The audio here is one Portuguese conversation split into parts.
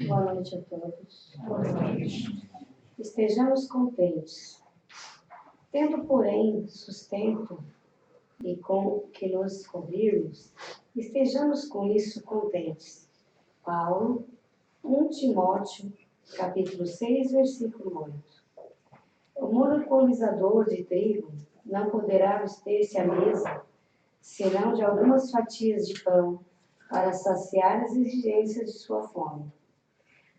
Boa noite a todos. Estejamos contentes. Tendo, porém, sustento e com que nos descobrirmos, estejamos com isso contentes. Paulo, 1 Timóteo, capítulo 6, versículo 8. O monopolizador de trigo não poderá abster-se à mesa, senão de algumas fatias de pão, para saciar as exigências de sua fome.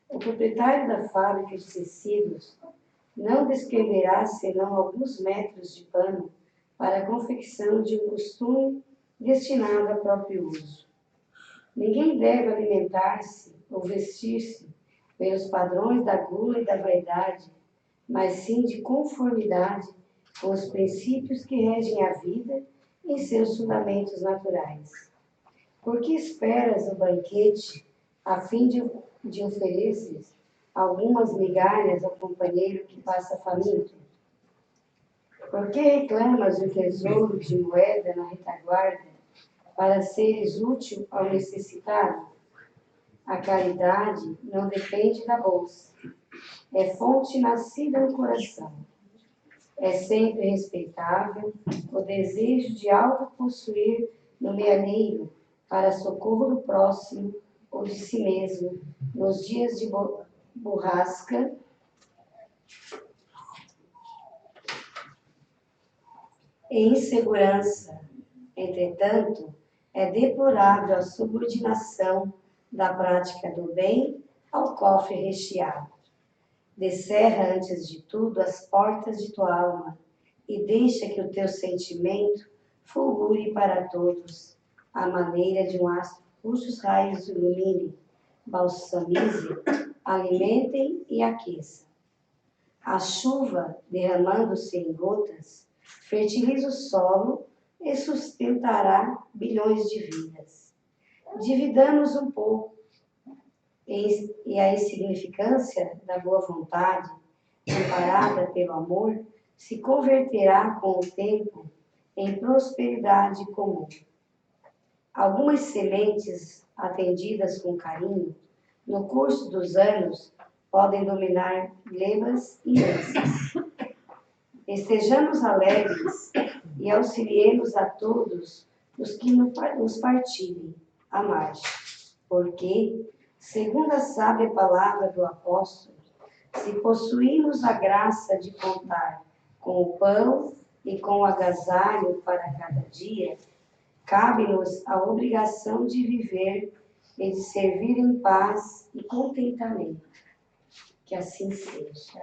O proprietário da fábrica de tecidos não despenderá senão alguns metros de pano para a confecção de um costume destinado a próprio uso. Ninguém deve alimentar-se ou vestir-se pelos padrões da gula e da vaidade, mas sim de conformidade com os princípios que regem a vida em seus fundamentos naturais. Por que esperas o banquete a fim de oferecer algumas migalhas ao companheiro que passa faminto? Por que reclamas o tesouro de moeda na retaguarda para seres útil ao necessitado? A caridade não depende da bolsa. É fonte nascida no coração. É sempre respeitável o desejo de algo possuir no meaneiro para socorro do próximo ou de si mesmo nos dias de borrasca e insegurança. Entretanto, é deplorável a subordinação da prática do bem ao cofre recheado. Descerra, antes de tudo, as portas de tua alma e deixa que o teu sentimento fulgure para todos, à maneira de um astro cujos raios iluminem, balsamize, alimentem e aqueçam. A chuva, derramando-se em gotas, fertiliza o solo e sustentará bilhões de vidas. Dividamos um pouco, e a insignificância da boa vontade, amparada pelo amor, se converterá com o tempo em prosperidade comum. Algumas sementes atendidas com carinho, no curso dos anos, podem dominar glebas imensas. Estejamos alegres e auxiliemos a todos os que nos partilhem a marcha, porque, segundo a sábia palavra do apóstolo, se possuímos a graça de contar com o pão e com o agasalho para cada dia, cabe-nos a obrigação de viver e de servir em paz e contentamento. Que assim seja.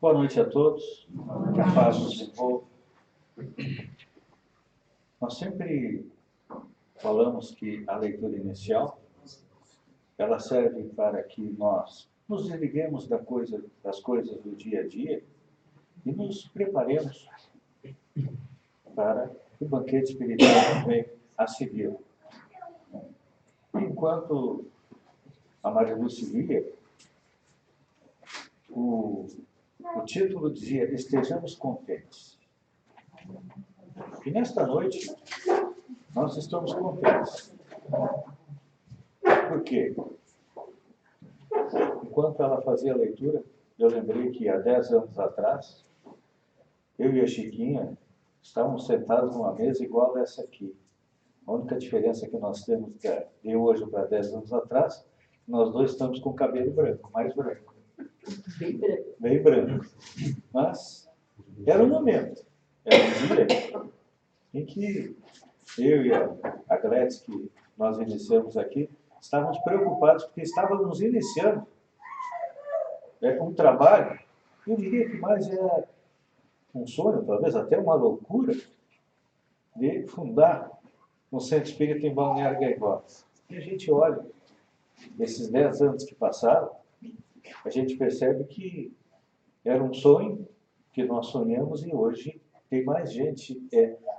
Boa noite a todos. Que a paz nos envolva. Nós sempre falamos que a leitura inicial ela serve para que nós nos desliguemos das coisas do dia a dia e nos preparemos para o banquete espiritual que vem a seguir. Enquanto a Maria Lúcia lia, o título dizia: estejamos contentes. E nesta noite, nós estamos contentes. Por quê? Enquanto ela fazia a leitura, eu lembrei que há 10 anos atrás, eu e a Chiquinha estávamos sentados numa mesa igual a essa aqui. A única diferença que nós temos de hoje para 10 anos atrás, nós dois estamos com o cabelo branco, mais branco. Bem branco. Mas era um momento, era um dia em que eu e a Gladys, que nós iniciamos aqui, estávamos preocupados porque estávamos iniciando um trabalho, eu diria que mais é um sonho, talvez até uma loucura, de fundar um centro espírita em Balneário Gaivota. E a gente olha esses 10 anos que passaram, a gente percebe que era um sonho que nós sonhamos e hoje tem mais gente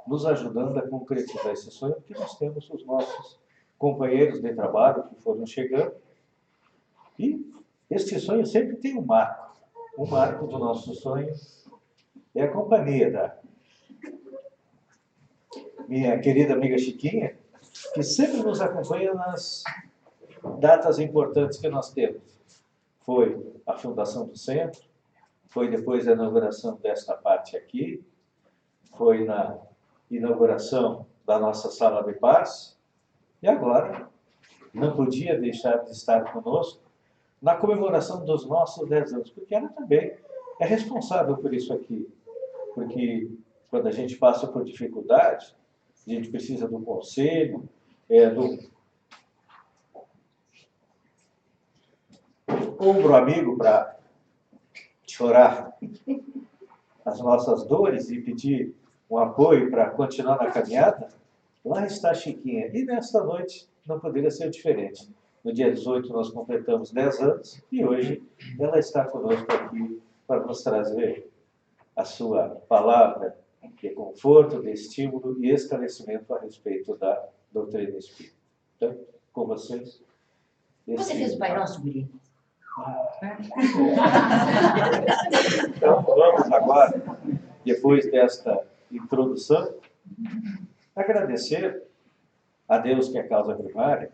nos ajudando a concretizar esse sonho, porque nós temos os nossos companheiros de trabalho que foram chegando. E este sonho sempre tem um marco do nosso sonho é a companhia da minha querida amiga Chiquinha, que sempre nos acompanha nas datas importantes que nós temos. Foi a fundação do centro, foi depois a inauguração desta parte aqui, foi na inauguração da nossa sala de paz, e agora não podia deixar de estar conosco na comemoração dos nossos 10 anos, porque ela também é responsável por isso aqui. Porque quando a gente passa por dificuldade, a gente precisa do conselho, do ombro amigo para chorar as nossas dores e pedir um apoio para continuar na caminhada. Lá está a Chiquinha. E nesta noite não poderia ser diferente. No dia 18 nós completamos 10 anos e hoje ela está conosco aqui para nos trazer a sua palavra de conforto, de estímulo e esclarecimento a respeito da doutrina espírita. Então, com vocês. Você fez o Pai Nosso, Guri? Então, vamos agora, depois desta introdução, agradecer a Deus, que é a causa primária,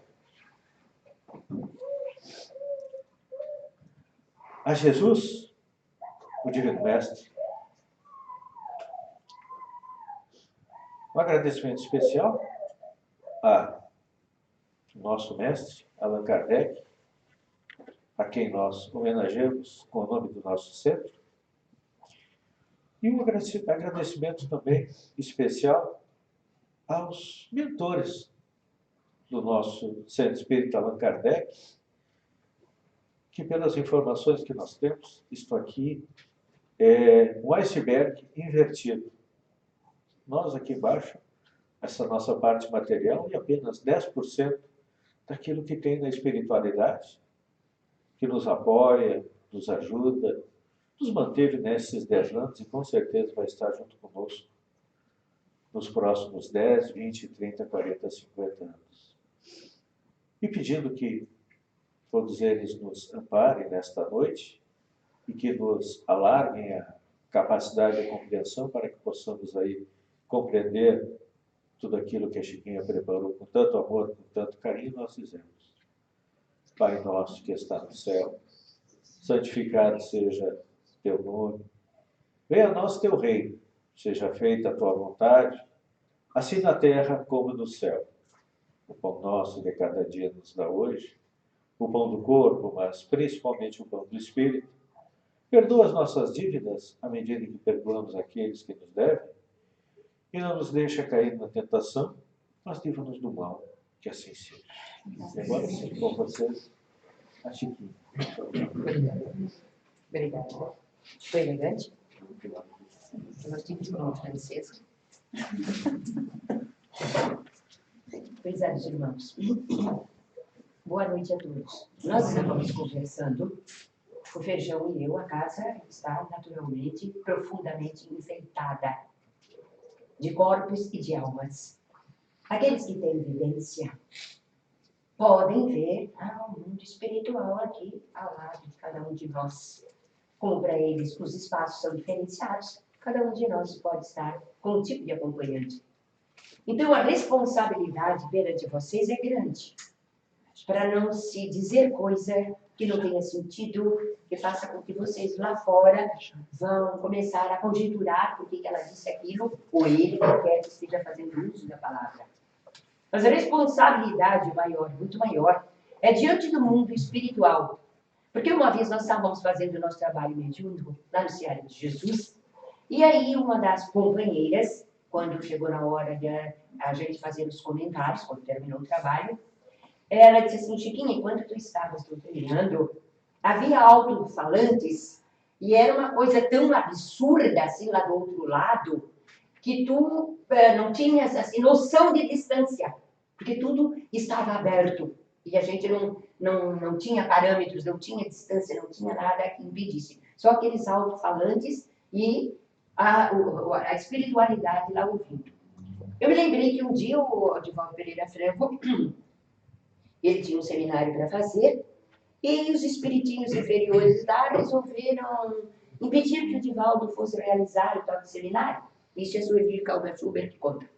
a Jesus, o Divino Mestre, um agradecimento especial a nosso mestre, Allan Kardec, a quem nós homenageamos com o nome do nosso centro, e um agradecimento também especial aos mentores do nosso Centro Espírita Allan Kardec, que pelas informações que nós temos, isto aqui é um iceberg invertido. Nós aqui embaixo, essa nossa parte material, e apenas 10% daquilo que tem na espiritualidade, que nos apoia, nos ajuda, nos manteve nesses 10 anos e com certeza vai estar junto conosco nos próximos 10, 20, 30, 40, 50 anos. E pedindo que todos eles nos amparem nesta noite e que nos alarguem a capacidade de compreensão para que possamos aí compreender tudo aquilo que a Chiquinha preparou com tanto amor, com tanto carinho, nós fizemos. Pai nosso que está no céu, santificado seja teu nome. Venha a nós teu reino, seja feita a tua vontade, assim na terra como no céu. O pão nosso de cada dia nos dá hoje, o pão do corpo, mas principalmente o pão do espírito. Perdoa as nossas dívidas, à medida que perdoamos aqueles que nos devem, e não nos deixa cair na tentação, mas livra-nos do mal, que assim seja. E agora sim, com vocês, a Chiquinha. Obrigada. Foi elegante? Nós tínhamos como francesa. Prezados irmãos, boa noite a todos. Nós estávamos conversando, o Feijão e eu, a casa está naturalmente, profundamente enfeitada de corpos e de almas. Aqueles que têm vivência podem ver o mundo espiritual aqui ao lado de cada um de nós. Como para eles os espaços são diferenciados, cada um de nós pode estar com um tipo de acompanhante. Então a responsabilidade perante vocês é grande, para não se dizer coisa que não tenha sentido, que faça com que vocês lá fora vão começar a conjecturar por que ela disse aquilo, ou ele quer que esteja fazendo uso da palavra. Mas a responsabilidade maior, muito maior, é diante do mundo espiritual. Porque uma vez nós estávamos fazendo o nosso trabalho mediúnico lá no Ceará de Jesus, e aí uma das companheiras, quando chegou na hora de a gente fazer os comentários, quando terminou o trabalho, ela disse assim: Chiquinha, enquanto tu estavas treinando, havia alto-falantes, e era uma coisa tão absurda, assim, lá do outro lado, que tu não tinhas, assim, noção de distância, porque tudo estava aberto, e a gente não tinha parâmetros, não tinha distância, não tinha nada que impedisse. Só aqueles alto-falantes e a espiritualidade lá ouvindo. Eu me lembrei que um dia o Divaldo Pereira Franco, ele tinha um seminário para fazer, e os espiritinhos inferiores lá resolveram impediram que o Divaldo fosse realizar o tal de seminário. Isso é Sueli Caldas Schubert que conta.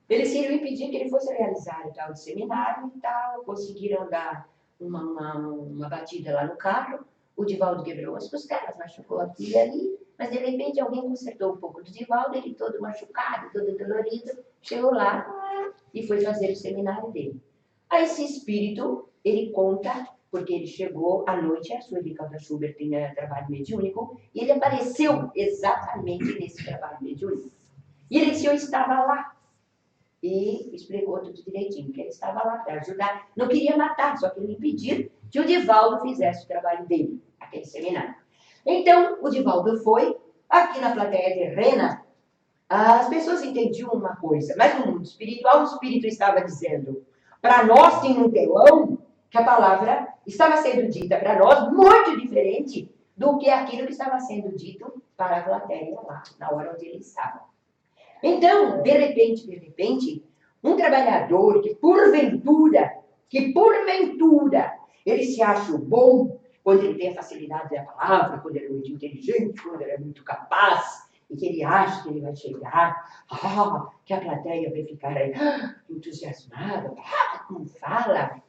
Eles queriam impedir que ele fosse realizar o tal de seminário e tal, conseguiram dar uma batida lá no carro, o Divaldo quebrou as costelas, machucou aqui e ali, mas de repente alguém consertou um pouco do Divaldo, ele todo machucado, todo dolorido, chegou lá e foi fazer o seminário dele. Aí esse espírito, ele conta, porque ele chegou à noite, a Sueli Caldas Schubert tinha trabalho mediúnico, e ele apareceu exatamente nesse trabalho mediúnico. E ele disse, eu estava lá. E explicou tudo direitinho, que ele estava lá para ajudar. Não queria matar, só queria impedir que o Divaldo fizesse o trabalho dele, aquele seminário. Então, o Divaldo foi, aqui na plateia terrena, as pessoas entendiam uma coisa, mas no mundo espiritual, o espírito estava dizendo, para nós tem um telão, que a palavra estava sendo dita para nós muito diferente do que aquilo que estava sendo dito para a plateia lá, na hora onde ele estava. Então, de repente, um trabalhador que porventura, ele se acha bom, quando ele tem a facilidade da palavra, quando ele é muito inteligente, quando ele é muito capaz, e que ele acha que ele vai chegar, que a plateia vai ficar entusiasmada, como fala.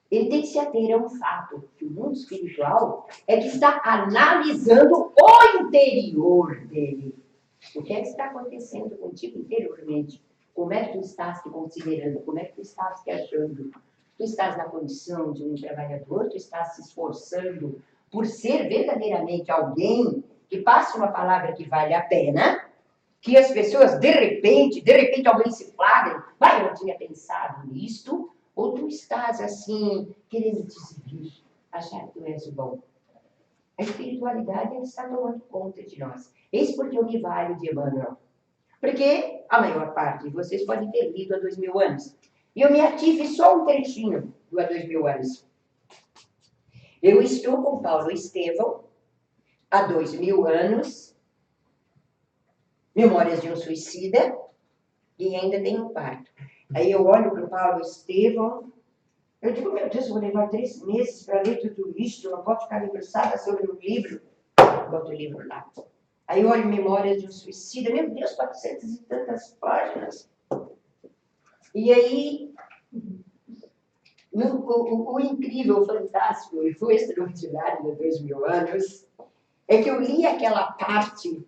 Ele tem que se ater a um fato, que o mundo espiritual é que está analisando o interior dele. O que é que está acontecendo contigo interiormente? Como é que tu estás te considerando? Como é que tu estás te achando? Tu estás na condição de um trabalhador? Tu estás se esforçando por ser verdadeiramente alguém que passe uma palavra que vale a pena, que as pessoas, de repente alguém se flagra, eu não tinha pensado nisto, ou tu estás assim, querendo te exibir, achar que tu és o bom? A espiritualidade está tomando conta de nós. Eis porque eu me valho de Emmanuel. Porque a maior parte de vocês pode ter lido há 2000 anos. E eu me ative só um trechinho do há 2000 anos. Eu estou com Paulo Estevão, há 2000 anos, Memórias de um Suicida, e ainda tem um parto. Aí eu olho para o Paulo Estevão, eu digo, meu Deus, eu vou levar 3 meses para ler tudo isso, eu não posso ficar debruçada sobre o livro. Boto o livro lá. Aí eu olho Memórias de um Suicida, meu Deus, 400 e tantas páginas. E aí, o incrível, o fantástico e o extraordinário de 2000 anos é que eu li aquela parte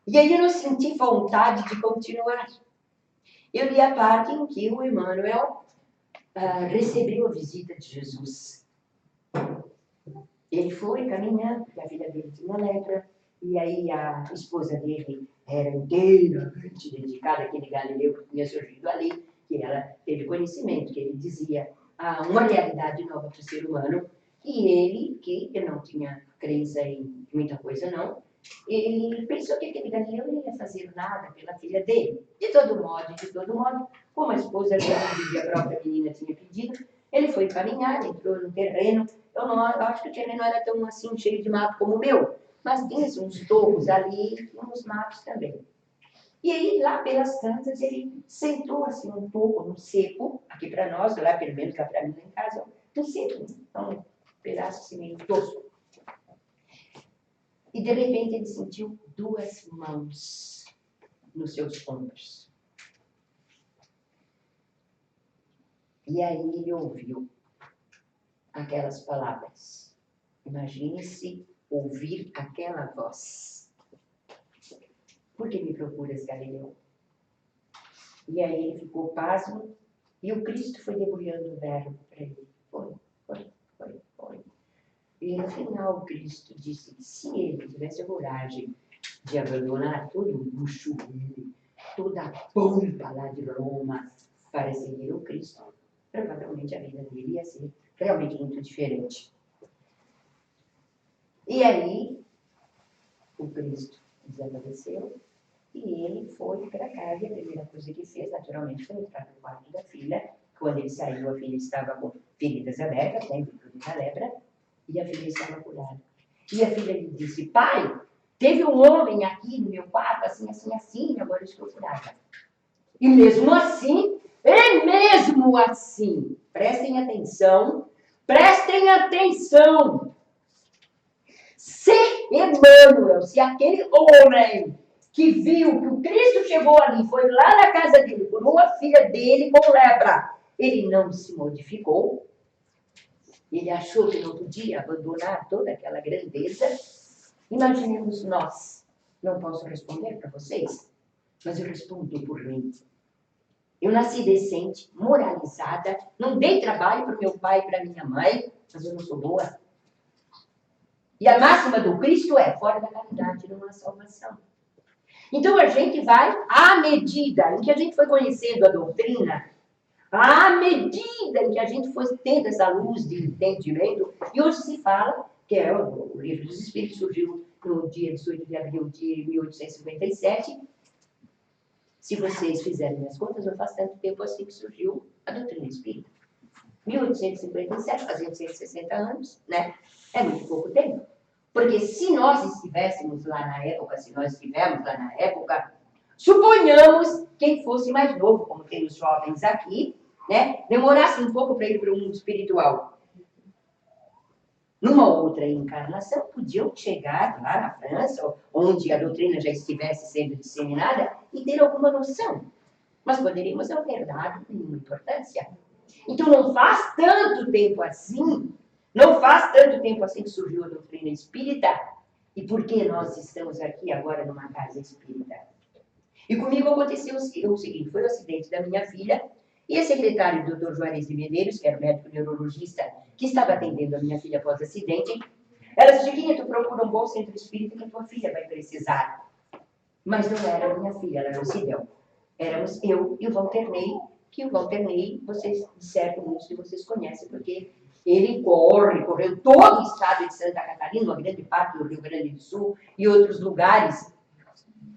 e aí eu não senti vontade de continuar. Eu li a parte em que o Emmanuel recebeu a visita de Jesus. Ele foi caminhando, porque a filha dele tinha lepra, e aí a esposa dele era inteiramente dedicada àquele Galileu que tinha surgido ali, que ela teve conhecimento, que ele dizia uma realidade nova para o ser humano, e ele, que não tinha crença em muita coisa não, ele pensou que aquele Galileu não ia fazer nada pela filha dele. De todo modo, como a esposa dele e a própria menina tinha pedido, ele foi caminhar, entrou no terreno. Eu acho que o terreno era tão assim, cheio de mato como o meu, mas tinha uns torros ali e uns matos também. E aí, lá pelas tantas, ele sentou assim um pouco no seco, aqui para nós, lá pelo menos lá para mim lá em casa, no seco, um pedaço assim meio tosco. E de repente ele sentiu 2 mãos nos seus ombros. E aí ele ouviu aquelas palavras. Imagine-se ouvir aquela voz. Por que me procuras, Galileu? E aí ele ficou pasmo e o Cristo foi debulhando o verbo para ele. Foi. E no final o Cristo disse que se ele tivesse a coragem de abandonar todo o luxo dele, toda a pompa lá de Roma para seguir o Cristo, provavelmente a vida dele ia ser realmente muito diferente. E aí o Cristo desapareceu e ele foi para casa e a primeira coisa que fez, naturalmente, foi entrar no quarto da filha. Quando ele saiu, a filha estava com feridas abertas, em virtude da lepra, e a filha estava curada. E a filha lhe disse, pai, teve um homem aqui no meu quarto, assim, agora eu estou curada. E mesmo assim, prestem atenção, se Emmanuel, se aquele homem que viu que o Cristo chegou ali, foi lá na casa dele, por uma filha dele com lepra, ele não se modificou, ele achou que não podia abandonar toda aquela grandeza. Imaginemos nós. Não posso responder para vocês, mas eu respondo por mim. Eu nasci decente, moralizada, não dei trabalho para meu pai e para minha mãe, mas eu não sou boa. E a máxima do Cristo é, fora da caridade não há salvação. Então a gente vai, à medida em que a gente foi conhecendo a doutrina, à medida em que a gente foi tendo essa luz de entendimento, e hoje se fala, que é o Livro dos Espíritos, surgiu no dia 18 de abril de 1857. Se vocês fizerem as contas, não faz tanto tempo assim que surgiu a doutrina espírita. 1857, fazendo 160 anos, né? É muito pouco tempo. Porque se nós estivéssemos lá na época, se nós estivermos lá na época, suponhamos quem fosse mais novo, como tem os jovens aqui, né? Demorasse um pouco para ir para o mundo espiritual. Numa outra encarnação, podiam chegar lá na França, onde a doutrina já estivesse sendo disseminada, e ter alguma noção. Mas poderíamos não ter dado nenhuma importância. Então, não faz tanto tempo assim que surgiu a doutrina espírita, e por que nós estamos aqui agora numa casa espírita? E comigo aconteceu o seguinte, foi o acidente da minha filha, e a secretária do Dr. Juarez de Medeiros, que era o médico neurologista, que estava atendendo a minha filha após o acidente, ela disse, Chiquinha, tu procura um bom centro espírita que a tua filha vai precisar. Mas não era a minha filha, ela não se deu. Éramos eu e o Walter Ney, que o Walter Ney, vocês, de certo, muitos de vocês conhecem, porque ele correu todo o estado de Santa Catarina, uma grande parte do Rio Grande do Sul e outros lugares,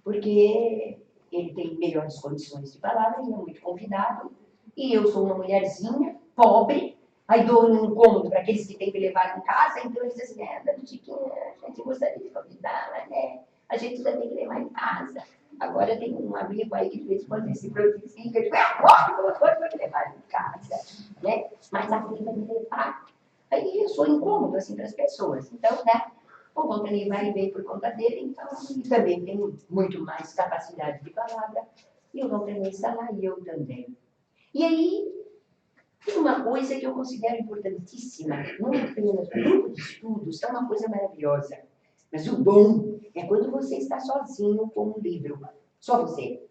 porque ele tem melhores condições de palavra, ele é muito convidado, e eu sou uma mulherzinha, pobre, aí dou um incômodo para aqueles que têm que levar em casa, então ele diz assim, dona Chiquinha, a gente gostaria de convidá-la, né? A gente já tem que levar em casa. Agora tem um amigo aí que de vez em quando se prontifica, ele vai levar em casa, né? Mas a filha vai me levar. Aí eu sou incômodo, assim, para as pessoas. Então, né? O Valtteri vai e vem por conta dele, então, e também tem muito mais capacidade de palavra. E o Valtteri está lá e eu também. E aí, tem uma coisa que eu considero importantíssima, não apenas o grupo de estudos, é uma coisa maravilhosa. Mas o bom é quando você está sozinho com um livro, só você,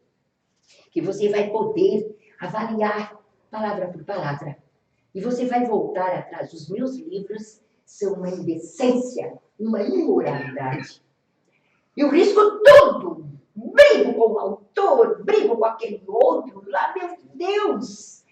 que você vai poder avaliar palavra por palavra. E você vai voltar atrás. Os meus livros são uma indecência, uma imoralidade. Eu risco tudo. Brigo com o autor, brigo com aquele outro lá, meu Deus!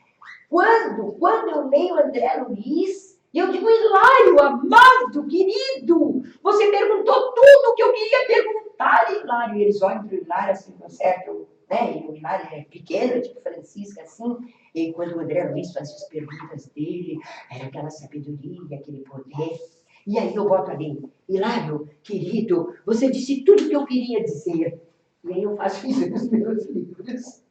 Quando eu leio André Luiz, eu digo, Hilário, amado, querido, você perguntou tudo o que eu queria perguntar, Hilário. E eles olham para o Hilário assim, certo, né? E o Hilário é pequeno, tipo Francisca, assim. E quando o André Luiz fazia as perguntas dele, era aquela sabedoria, aquele poder. E aí eu boto ali, Hilário, querido, você disse tudo o que eu queria dizer. E aí eu faço isso nos meus livros.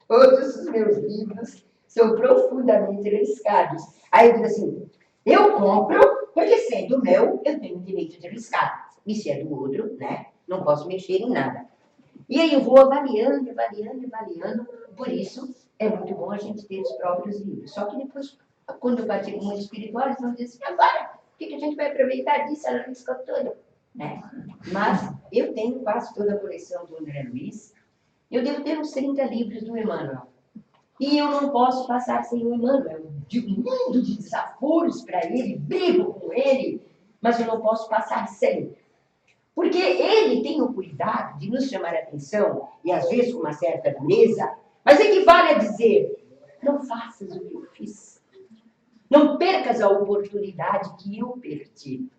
Todos os meus livros são profundamente arriscados. Aí eu digo assim, eu compro, porque sendo meu, eu tenho o direito de arriscar. E se é do outro, né, não posso mexer em nada. E aí eu vou avaliando. Por isso, é muito bom a gente ter os próprios livros. Só que depois, quando eu partilho com muitos espirituais, vão dizer assim, agora, o que a gente vai aproveitar disso? Ela arriscou tudo. Né? Mas eu tenho quase toda a coleção do André Luiz. Eu devo ter uns 30 livros do Emmanuel. E eu não posso passar sem o Emmanuel. Eu digo um mundo de desaforos para ele, brigo com ele, mas eu não posso passar sem. Porque ele tem o cuidado de nos chamar a atenção, e às vezes com uma certa dureza, mas equivale a dizer, não faças o que eu fiz. Não percas a oportunidade que eu perdi.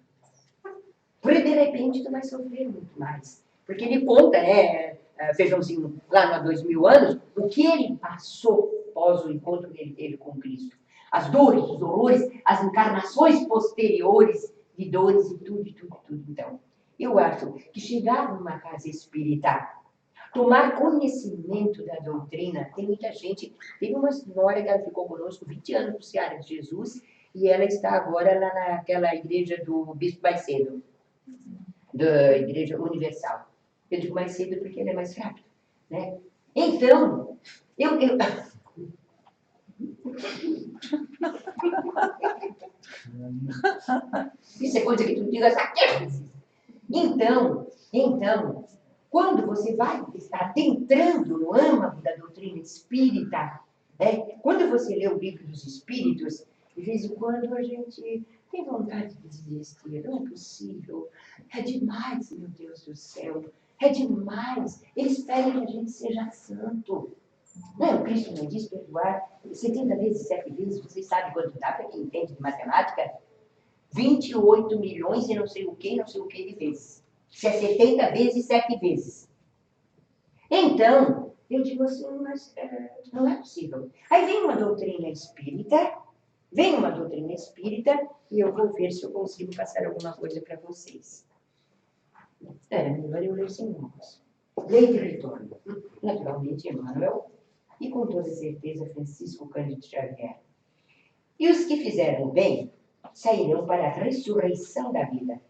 Porque de repente tu vai sofrer muito mais. Porque ele conta, né, Feijãozinho, lá há 2000 anos, o que ele passou após o encontro que ele teve com Cristo. As dores, os horrores, as encarnações posteriores de dores e tudo. Então, eu acho que chegar numa casa espírita, tomar conhecimento da doutrina, tem muita gente. Teve uma senhora que ela ficou conosco 20 anos no Seara de Jesus, e ela está agora lá naquela igreja do Bispo Baicedo. da Igreja Universal. Eu digo mais cedo porque ele é mais rápido, né? Então, isso é coisa que tu digas aqui. Então, quando você vai estar adentrando no âmago da doutrina espírita, né? Quando você lê o livro dos Espíritos, de vez em quando a gente tem vontade de desistir. Não é possível. É demais, meu Deus do céu. É demais. Eles pedem que a gente seja santo. Não é o Cristo não diz perdoar 70 vezes, 7 vezes? Vocês sabem quanto dá para quem entende de matemática? 28 milhões e não sei o que de vezes. Se é 70 vezes, 7 vezes. Então, eu digo assim, mas não é possível. Aí vem uma doutrina espírita, e eu vou ver se eu consigo passar alguma coisa para vocês. Melhor eu ler sem nomes. Lei de retorno. Naturalmente, Emmanuel, e com toda certeza, Francisco Cândido Xavier. E os que fizeram o bem sairão para a ressurreição da vida.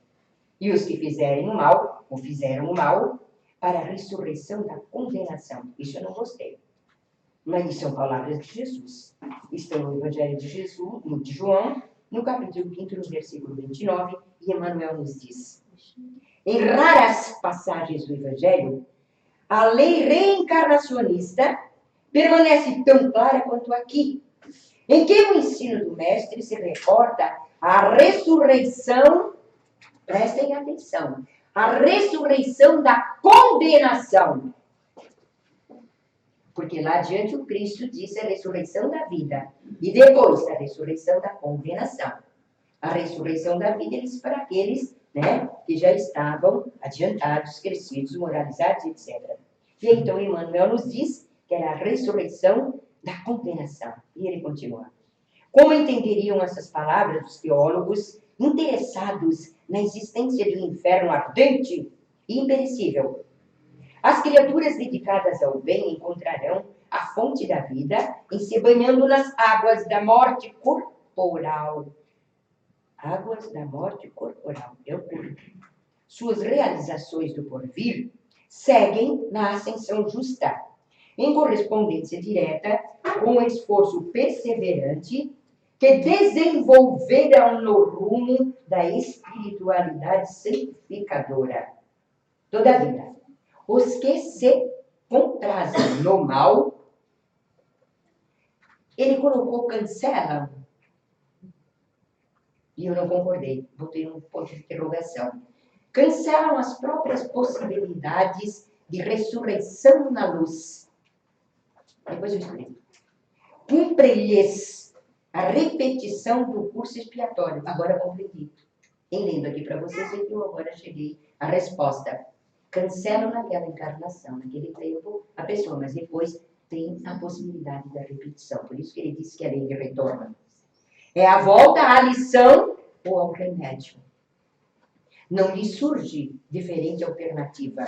E os que fizerem o mal, ou fizeram o mal, para a ressurreição da condenação. Isso eu não gostei. Mas isso são palavras de Jesus. Estão no Evangelho de Jesus, de João, no capítulo 5, no versículo 29, e Emmanuel nos diz: em raras passagens do Evangelho, a lei reencarnacionista permanece tão clara quanto aqui, em que o ensino do Mestre se reporta à ressurreição, prestem atenção, a ressurreição da condenação. Porque lá adiante o Cristo disse a ressurreição da vida. E depois a ressurreição da condenação. A ressurreição da vida eles para aqueles, né, que já estavam adiantados, crescidos, moralizados, etc. E então Emmanuel nos diz que era a ressurreição da condenação. E ele continua. Como entenderiam essas palavras os teólogos interessados na existência de um inferno ardente e imperecível? As criaturas dedicadas ao bem encontrarão a fonte da vida em se banhando nas águas da morte corporal. Águas da morte corporal, é o corpo. Suas realizações do porvir seguem na ascensão justa, em correspondência direta com o esforço perseverante que desenvolveram no rumo da espiritualidade santificadora. Todavia, os que se comprazem no mal, ele colocou cancelam, e eu não concordei, botei um ponto de interrogação. Cancelam as próprias possibilidades de ressurreição na luz. Depois eu explico. Cumpre-lhes a repetição do curso expiatório. Agora compreendi. Em lendo aqui para vocês, é que eu agora cheguei à resposta. Cancelam naquela encarnação, naquele tempo, a pessoa, mas depois tem a possibilidade da repetição. Por isso que ele disse que a lei de retorno é a volta à lição ou ao remédio. Não lhe surge diferente alternativa.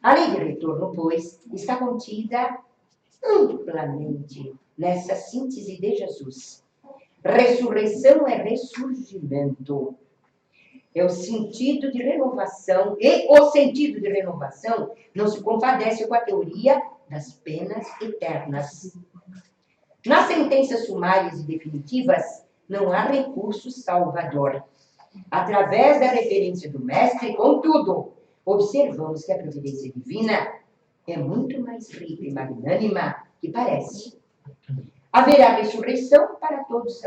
A lei de retorno, pois, está contida amplamente nessa síntese de Jesus. Ressurreição é ressurgimento. É o sentido de renovação, e o sentido de renovação não se compadece com a teoria das penas eternas. Nas sentenças sumárias e definitivas, não há recurso salvador. Através da referência do Mestre, contudo, observamos que a providência divina é muito mais rica e magnânima que parece. Haverá ressurreição para todos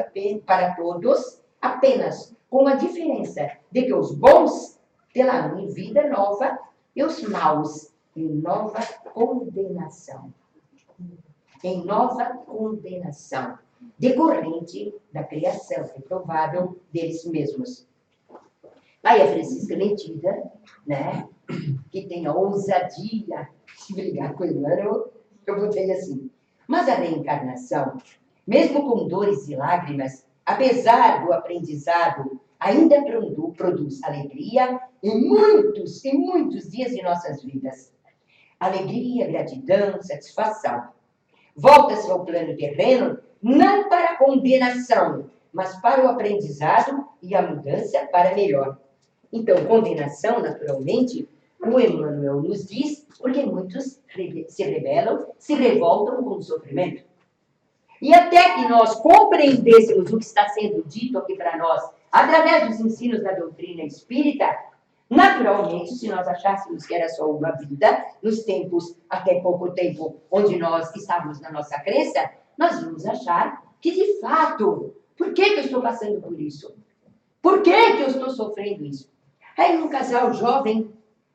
apenas com a diferença de que os bons terão em vida nova e os maus em nova condenação. Em nova condenação, decorrente da criação reprovável deles mesmos. Aí a Francisca Metida, né, que tem a ousadia de brigar com o Emmanuel, eu botei assim. Mas a reencarnação, mesmo com dores e lágrimas, apesar do aprendizado, ainda produz alegria em muitos dias de nossas vidas. Alegria, gratidão, satisfação. Volta-se ao plano terreno, não para a condenação, mas para o aprendizado e a mudança para melhor. Então, condenação, naturalmente, o Emmanuel nos diz, porque muitos se rebelam, se revoltam com o sofrimento. E até que nós compreendêssemos o que está sendo dito aqui para nós, através dos ensinos da doutrina espírita, naturalmente, se nós achássemos que era só uma vida, nos tempos, até pouco tempo, onde nós estávamos na nossa crença, nós íamos achar que, de fato, por que eu estou passando por isso? Por que eu estou sofrendo isso? Aí, um casal jovem,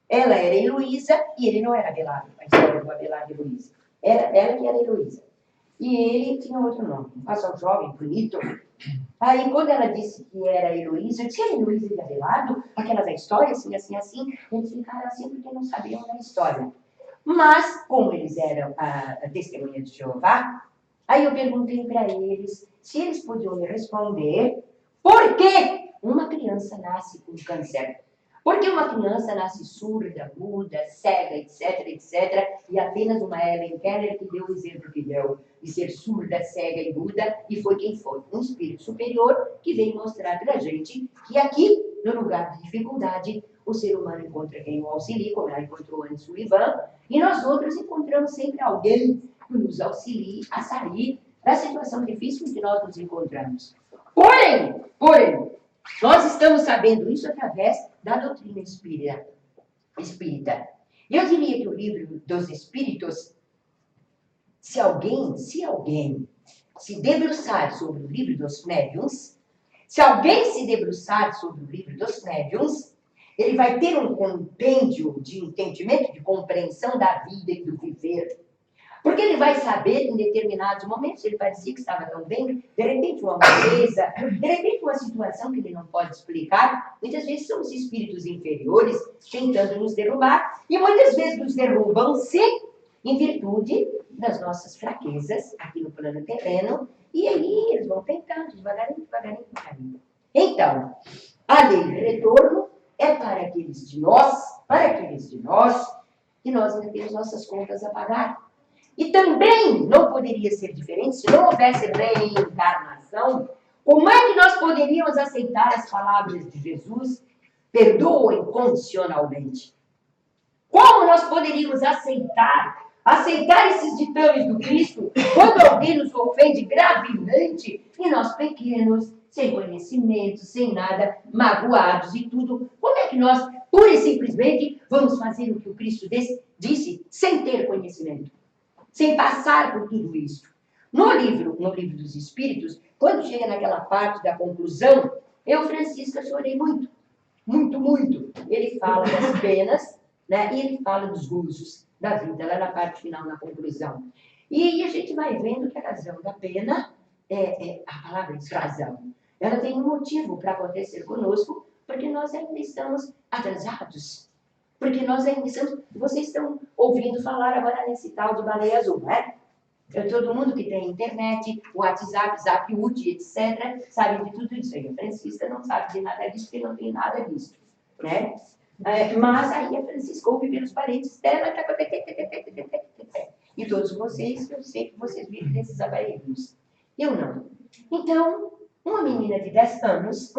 ela era Heloísa e ele não era Abelardo, a história do Abelardo e Heloísa. Ela que era Heloísa. E ele tinha outro nome, um casal jovem, bonito. Aí, quando ela disse que era Heloísa, eu disse, é Heloísa e Abelardo? Aquela da história, assim, assim, assim. Eles ficaram assim porque não sabiam da história. Mas, como eles eram a testemunha de Jeová, aí eu perguntei para eles se eles podiam me responder por que uma criança nasce com câncer. Por que uma criança nasce surda, muda, cega, etc, etc, e apenas uma Helen Keller que deu o exemplo que deu de ser surda, cega e muda, e foi quem foi. Um espírito superior que veio mostrar para a gente que aqui, no lugar de dificuldade, o ser humano encontra quem o auxilie, como ela encontrou antes o Ivan, e nós outros encontramos sempre alguém que nos auxilie a sair da situação difícil em que nós nos encontramos. Porém, nós estamos sabendo isso através da doutrina espírita. Eu diria que o livro dos Espíritos, se alguém se debruçar sobre o livro dos médiuns, se alguém se debruçar sobre o livro dos médiuns, ele vai ter um compêndio de entendimento, de compreensão da vida e do viver. Porque ele vai saber, em determinados momentos, ele parecia que estava tão bem, de repente uma moleza, de repente uma situação que ele não pode explicar. Muitas vezes são os espíritos inferiores tentando nos derrubar, e muitas vezes nos derrubam-se em virtude das nossas fraquezas aqui no plano terreno, e aí eles vão tentando, devagarinho, devagarinho, devagarinho. Então, a lei do retorno é para aqueles de nós que nós ainda temos nossas contas a pagar. E também não poderia ser diferente, se não houvesse reencarnação, como é que nós poderíamos aceitar as palavras de Jesus? Perdoa incondicionalmente. Como nós poderíamos aceitar esses ditames do Cristo quando alguém nos ofende gravemente e nós pequenos, sem conhecimento, sem nada, magoados e tudo? Como é que nós, pura e simplesmente, vamos fazer o que o Cristo disse sem ter conhecimento? Sem passar por tudo isso. No livro dos Espíritos, quando chega naquela parte da conclusão, eu, Francisca, chorei muito. Muito, muito. Ele fala das penas, né? E ele fala dos gozos da vida, lá na parte final, na conclusão. E aí a gente vai vendo que a razão da pena a palavra diz razão. Ela tem um motivo para acontecer conosco, porque nós ainda estamos atrasados. Porque nós ainda estamos... Vocês estão ouvindo falar agora nesse tal de baleia azul, não é? Todo mundo que tem internet, WhatsApp, Zaput, etc., sabe de tudo isso aí. A Francisca não sabe de nada disso, porque não tem nada disso, né? Mas aí a Francisca ouve pelos parentes dela, e todos vocês, eu sei que vocês vivem nesses aparelhos. Eu não. Então, uma menina de 10 anos,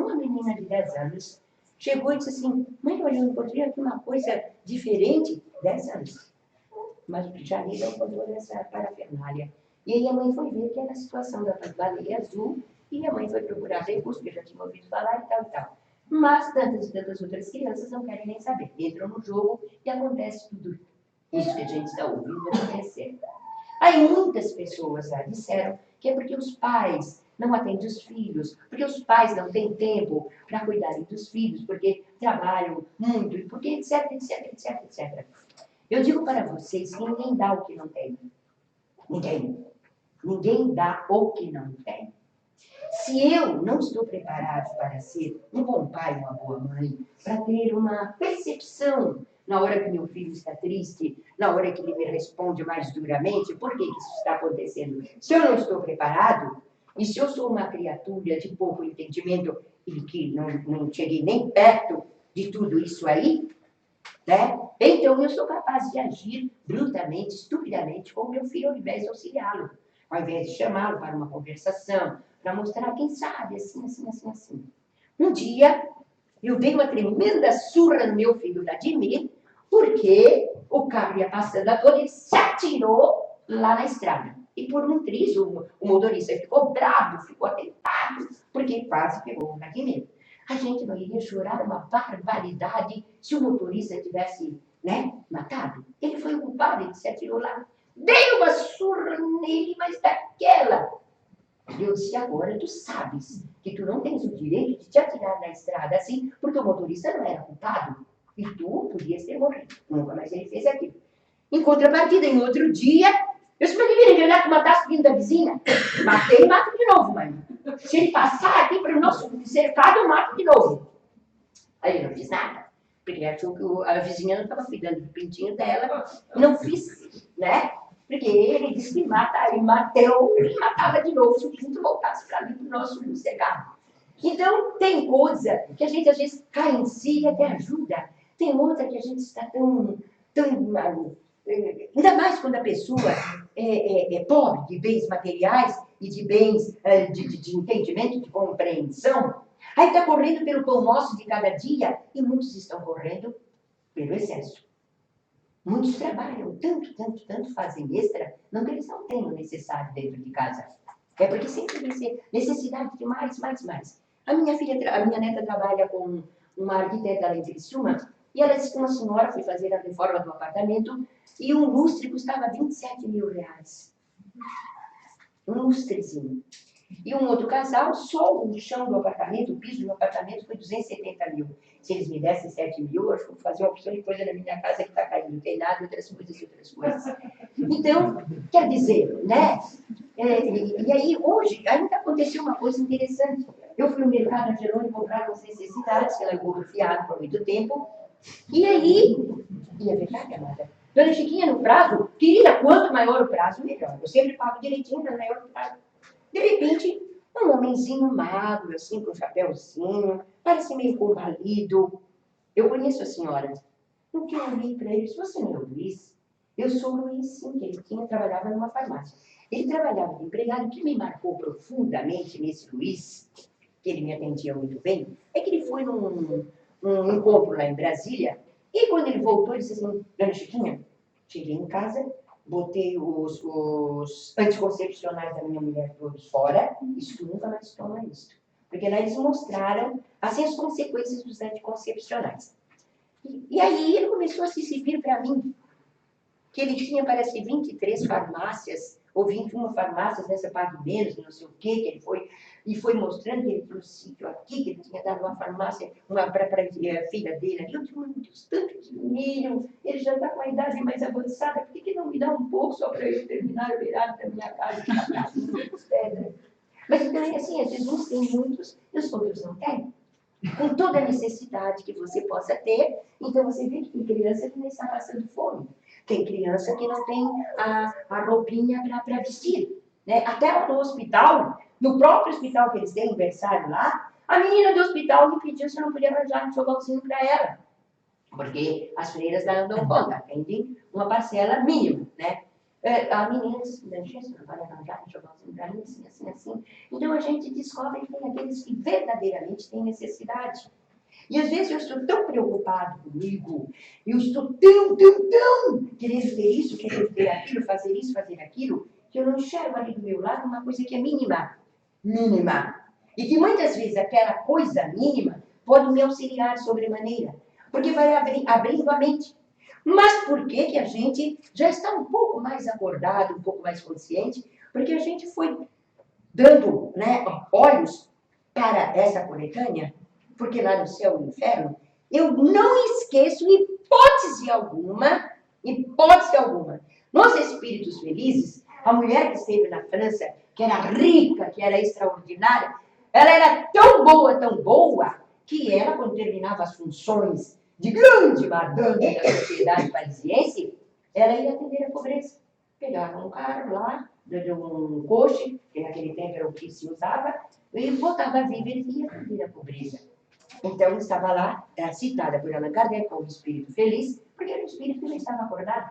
chegou e disse assim, mãe, eu não poderia ter uma coisa diferente? 10 anos. Mas já lidam com toda essa parafernália. E aí a mãe foi ver que era a situação da baleia azul, e a mãe foi procurar recurso, porque já tinha ouvido falar e tal e tal. Mas tantas e tantas outras crianças não querem nem saber. Entram no jogo e acontece tudo isso que a gente está ouvindo acontecer. Aí muitas pessoas já disseram que é porque os pais não atendem os filhos, porque os pais não têm tempo para cuidarem dos filhos, porque trabalham muito, e porque etc, etc, etc, etc. Eu digo para vocês que ninguém dá o que não tem. Ninguém dá o que não tem. Se eu não estou preparado para ser um bom pai, uma boa mãe, para ter uma percepção na hora que meu filho está triste, na hora que ele me responde mais duramente, por que isso está acontecendo? Se eu não estou preparado, e se eu sou uma criatura de pouco entendimento e que não cheguei nem perto de tudo isso aí, né? Então eu sou capaz de agir brutamente, estupidamente com o meu filho, ao invés de auxiliá-lo, ao invés de chamá-lo para uma conversação, para mostrar, quem sabe, assim. Um dia, eu dei uma tremenda surra no meu filho Vladimir, porque o carro ia passando a toda e se atirou lá na estrada. E por um triz, o motorista ficou bravo, ficou atentado, porque quase pegou o Vladimir. A gente não iria chorar uma barbaridade se o motorista tivesse, matado. Ele foi o culpado, ele se atirou lá. Dei uma surra nele, mas daquela. Eu disse, agora tu sabes que tu não tens o direito de te atirar na estrada assim, porque o motorista não era culpado. E tu podias ter morrido. Nunca mais ele fez aquilo. Em contrapartida, em outro dia, eu disse, mas ele olhar que matasse o filho da vizinha. Matei e mato de novo, mãe. Se ele passar aqui para o nosso cercado, eu mato de novo. Aí eu não fiz nada. Porque ele achou que a vizinha não estava cuidando do pintinho dela. Não fiz, Porque ele disse que mata, e matou e matava de novo se o pinto voltasse para ali para o nosso cercado. Então, tem coisa que a gente às vezes cai em si e até ajuda. Tem outra que a gente está tão ainda mais quando a pessoa é pobre de bens materiais e de bens de entendimento, de compreensão. Aí está correndo pelo pão nosso de cada dia e muitos estão correndo pelo excesso. Muitos trabalham tanto, fazem extra, não que eles não tenham o necessário dentro de casa. É porque sempre tem necessidade de mais. A minha neta trabalha com uma arquiteta lá em Criciúma, e ela disse que uma senhora foi fazer a reforma do apartamento e um lustre custava 27 mil reais. Um lustrezinho. E um outro casal, só o chão do apartamento, o piso do apartamento foi 270 mil. Se eles me dessem 7 mil, eu acho que vou fazer uma opção de coisa na minha casa que está caindo, telhado, outras coisas. Então, quer dizer, e aí, hoje, ainda aconteceu uma coisa interessante. Eu fui no mercado Angelone comprar as necessidades, que ela é fiado por muito tempo. E aí, e é verdade, amada, Dona Chiquinha, no prazo, querida, quanto maior o prazo, melhor. Eu sempre pago direitinho, mas maior o prazo. De repente, um homenzinho magro, assim, com um chapéuzinho, parece meio combalido. Eu conheço a senhora. No que eu olhei para ele, disse, você não é o Luiz? Eu sou o Luiz, sim, que ele trabalhava numa farmácia. Ele trabalhava de empregado. O que me marcou profundamente nesse Luiz, que ele me atendia muito bem, é que ele foi num encontro lá em Brasília, e quando ele voltou, ele disse assim, Dona Chiquinha, cheguei em casa, botei os anticoncepcionais da minha mulher todos fora, isso nunca mais toma isso. Porque lá eles mostraram as consequências dos anticoncepcionais. E aí ele começou a se exibir para mim, que ele tinha, parece que 23 farmácias, ou 21 farmácias nessa Pague Menos, não sei o quê, que ele foi, e foi mostrando que ele tinha um sítio aqui, que ele tinha dado uma farmácia para a filha dele. Eu digo, meu Deus, tanto dinheiro, ele já está com a idade mais avançada, por que não me dá um pouco só para eu terminar o verão da minha casa, pedra? Mas então é assim, às vezes uns têm muitos e os outros não têm. Com toda a necessidade que você possa ter, então você vê que tem criança que nem está passando fome. Tem criança que não tem a roupinha para vestir. Até lá no hospital, no próprio hospital que eles têm, o berçário lá, a menina do hospital me pediu se eu não podia arranjar um enxovalzinho para ela. Porque as freiras não dão conta, atendem uma parcela mínima, A menina disse, você não vai arranjar um enxovalzinho para mim, assim. Então a gente descobre que tem aqueles que verdadeiramente têm necessidade. E às vezes eu estou tão preocupado comigo, eu estou tão querendo ter isso, querendo ter aquilo, fazer isso, fazer aquilo, que eu não enxergo ali do meu lado uma coisa que é mínima. E que muitas vezes aquela coisa mínima pode me auxiliar sobremaneira, porque vai abrindo a mente. Mas por que a gente já está um pouco mais acordado, um pouco mais consciente? Porque a gente foi dando olhos para essa coletânea, porque lá no céu e no inferno, eu não esqueço hipótese alguma, nos espíritos felizes, a mulher que esteve na França, que era rica, que era extraordinária, ela era tão boa, que ela, quando terminava as funções de grande madame da sociedade parisiense, ela ia atender a pobreza. Pegava um carro lá, um coche, que naquele tempo era o que se usava, e botava víveres e ia atender a pobreza. Então, estava lá, citada por Allan Kardec como espírito feliz, porque era um espírito que já estava acordado,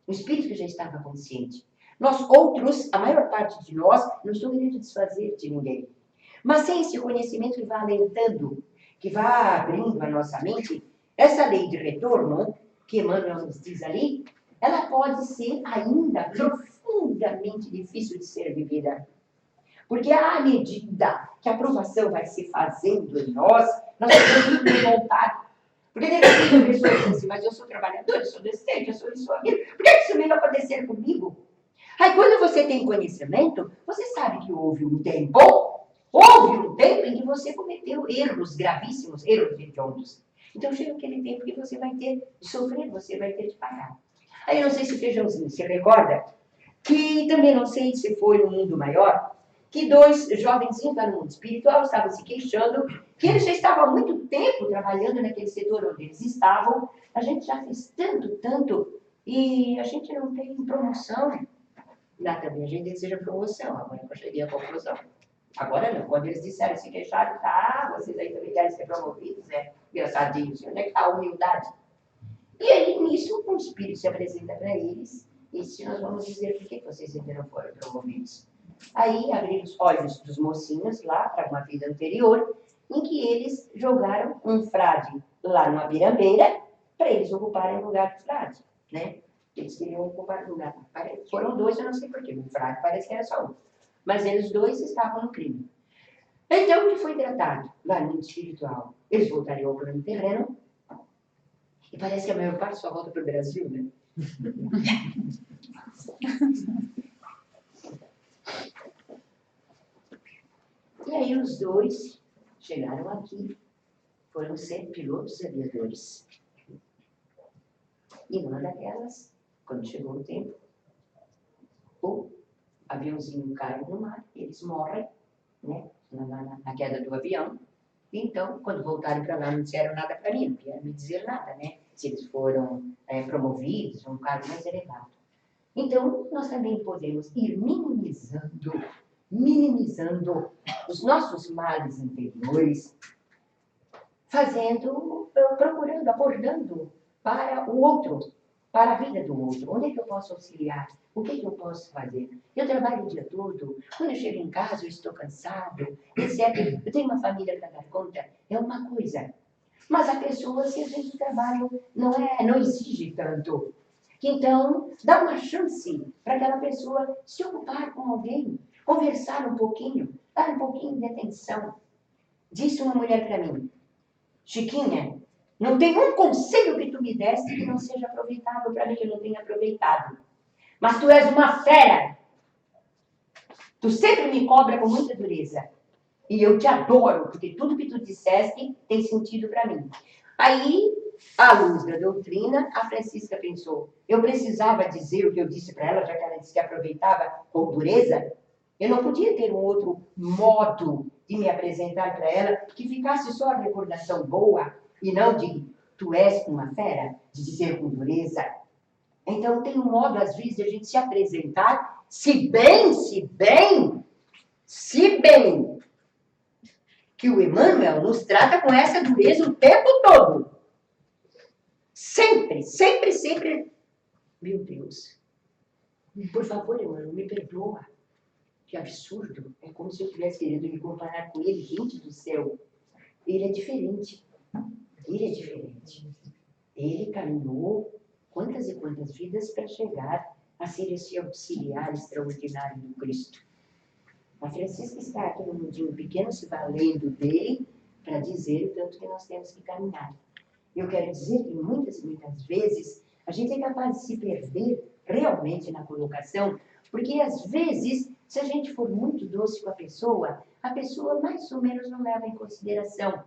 um espírito que já estava consciente. Nós outros, a maior parte de nós, não estou querendo desfazer de ninguém, mas sem esse conhecimento ele vai alentando, que vá abrindo a nossa mente, essa lei de retorno, que Emmanuel nos diz ali, ela pode ser ainda profundamente difícil de ser vivida. Porque à medida que a aprovação vai se fazendo em nós podemos ter vontade. Porque de repente a pessoa diz assim, mas eu sou trabalhador, eu sou decente, eu sou isso, aquilo. Por que isso veio acontecer comigo? Aí quando você tem conhecimento, você sabe que houve um tempo em que você cometeu erros gravíssimos, erros hediondos. Então chega aquele tempo que você vai ter de sofrer, você vai ter de pagar. Aí eu não sei se Feijãozinho se recorda, que também não sei se foi no mundo maior, que 2 jovenzinhos lá no mundo espiritual estavam se queixando que eles já estavam há muito tempo trabalhando naquele setor onde eles estavam, a gente já fez tanto, e a gente não tem promoção. Lá também a gente deseja promoção, agora eu cheguei à conclusão. Agora não, quando eles disseram, se queixaram, tá, vocês aí também querem ser promovidos, né? Engraçadinhos, onde é que está a humildade? E aí, nisso, um espírito se apresenta para eles e disse, nós vamos dizer por que vocês ainda não foram promovidos. Aí, abriram os olhos dos mocinhos lá para uma vida anterior, em que eles jogaram um frade lá numa birambeira para eles ocuparem o lugar do frade, né? Eles queriam ocupar o lugar. Foram 2, eu não sei porquê, o frade parece que era só um. Mas eles 2 estavam no crime. Então, o que foi tratado lá no mundo espiritual? Eles voltariam ao plano terreno, e parece que a maior parte só volta para o Brasil, né? E aí os 2 chegaram aqui, foram ser pilotos aviadores. E numa daquelas, quando chegou o tempo, o aviãozinho cai no mar, eles morrem, né? Na queda do avião. Então, quando voltaram para lá, não disseram nada para mim, não queriam me dizer nada, né? Se eles foram promovidos a um cargo mais elevado. Então, nós também podemos ir minimizando os nossos males anteriores, procurando, abordando para o outro, para a vida do outro. Onde é que eu posso auxiliar? O que eu posso fazer? Eu trabalho o dia todo, quando eu chego em casa eu estou cansado, etc. Eu tenho uma família para dar conta, é uma coisa. Mas a pessoa, se às vezes o trabalho não exige tanto. Então, dá uma chance para aquela pessoa se ocupar com alguém, conversar um pouquinho, dar um pouquinho de atenção. Disse uma mulher para mim, Chiquinha, não tem um conselho que tu me deste que não seja aproveitável para mim, que eu não tenha aproveitado. Mas tu és uma fera. Tu sempre me cobra com muita dureza. E eu te adoro, porque tudo que tu disseste tem sentido para mim. Aí, à luz da doutrina, a Francisca pensou, eu precisava dizer o que eu disse para ela, já que ela disse que aproveitava com dureza. Eu não podia ter um outro modo de me apresentar para ela que ficasse só a recordação boa e não de tu és uma fera, de dizer com dureza. Então, tem um modo, às vezes, de a gente se apresentar, se bem, que o Emmanuel nos trata com essa dureza o tempo todo. Sempre. Meu Deus. Por favor, Emmanuel, me perdoa. Que absurdo. É como se eu tivesse querido me comparar com ele. Gente do céu. Ele é diferente. Ele caminhou quantas e quantas vidas para chegar a ser esse auxiliar extraordinário do Cristo. A Francisca está aqui no mundinho pequeno se valendo dele para dizer o tanto que nós temos que caminhar. Eu quero dizer que muitas e muitas vezes a gente é capaz de se perder realmente na colocação, porque às vezes, se a gente for muito doce com a pessoa mais ou menos não leva em consideração.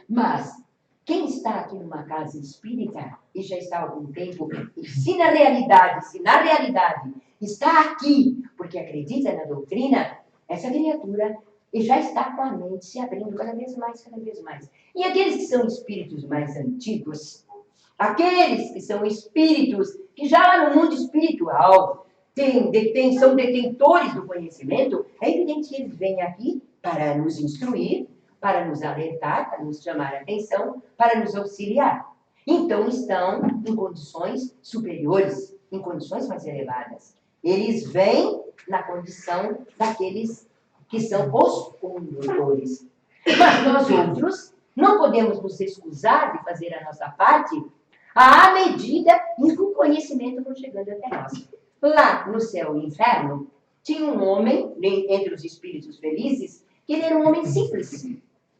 Mas quem está aqui numa casa espírita e já está há algum tempo, e se na realidade está aqui porque acredita na doutrina, essa criatura já está com a mente se abrindo cada vez mais. E aqueles que são espíritos mais antigos, aqueles que são espíritos que já lá no mundo espiritual são detentores do conhecimento, é evidente que eles vêm aqui para nos instruir, para nos alertar, para nos chamar a atenção, para nos auxiliar. Então estão em condições superiores, em condições mais elevadas. Eles vêm na condição daqueles que são os condutores. Mas nós outros não podemos nos excusar de fazer a nossa parte à medida em que o conhecimento vai chegando até nós. Lá no céu e inferno, tinha um homem, entre os espíritos felizes, que ele era um homem simples,